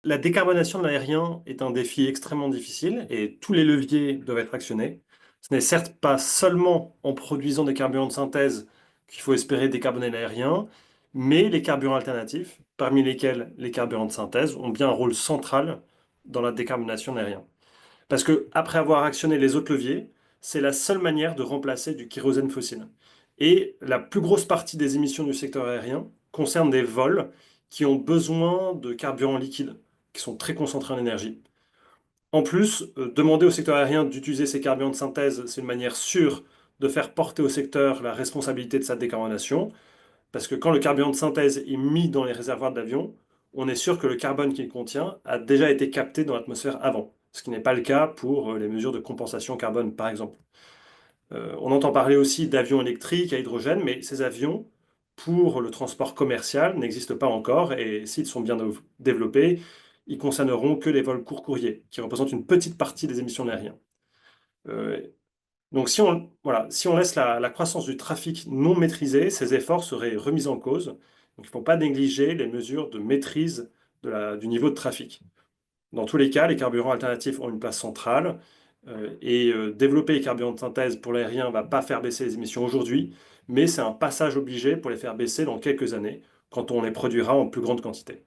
la décarbonation de l'aérien est un défi extrêmement difficile et tous les leviers doivent être actionnés. Ce n'est certes pas seulement en produisant des carburants de synthèse qu'il faut espérer décarboner l'aérien, mais les carburants alternatifs, parmi lesquels les carburants de synthèse, ont bien un rôle central dans la décarbonation de l'aérien. Parce que après avoir actionné les autres leviers, c'est la seule manière de remplacer du kérosène fossile. Et la plus grosse partie des émissions du secteur aérien concerne des vols qui ont besoin de carburants liquides, qui sont très concentrés en énergie. En plus, demander au secteur aérien d'utiliser ces carburants de synthèse, c'est une manière sûre de faire porter au secteur la responsabilité de sa décarbonation, parce que quand le carburant de synthèse est mis dans les réservoirs de l'avion, on est sûr que le carbone qu'il contient a déjà été capté dans l'atmosphère avant, ce qui n'est pas le cas pour les mesures de compensation carbone, par exemple. On entend parler aussi d'avions électriques à hydrogène, mais ces avions, pour le transport commercial, n'existent pas encore, et s'ils sont bien développés, ils concerneront que les vols court courriers, qui représentent une petite partie des émissions de l'aérien. Euh, donc voilà, si on laisse la croissance du trafic non maîtrisée, ces efforts seraient remis en cause. Donc il ne faut pas négliger les mesures de maîtrise du niveau de trafic. Dans tous les cas, les carburants alternatifs ont une place centrale développer les carburants de synthèse pour l'aérien ne va pas faire baisser les émissions aujourd'hui, mais c'est un passage obligé pour les faire baisser dans quelques années, quand on les produira en plus grande quantité.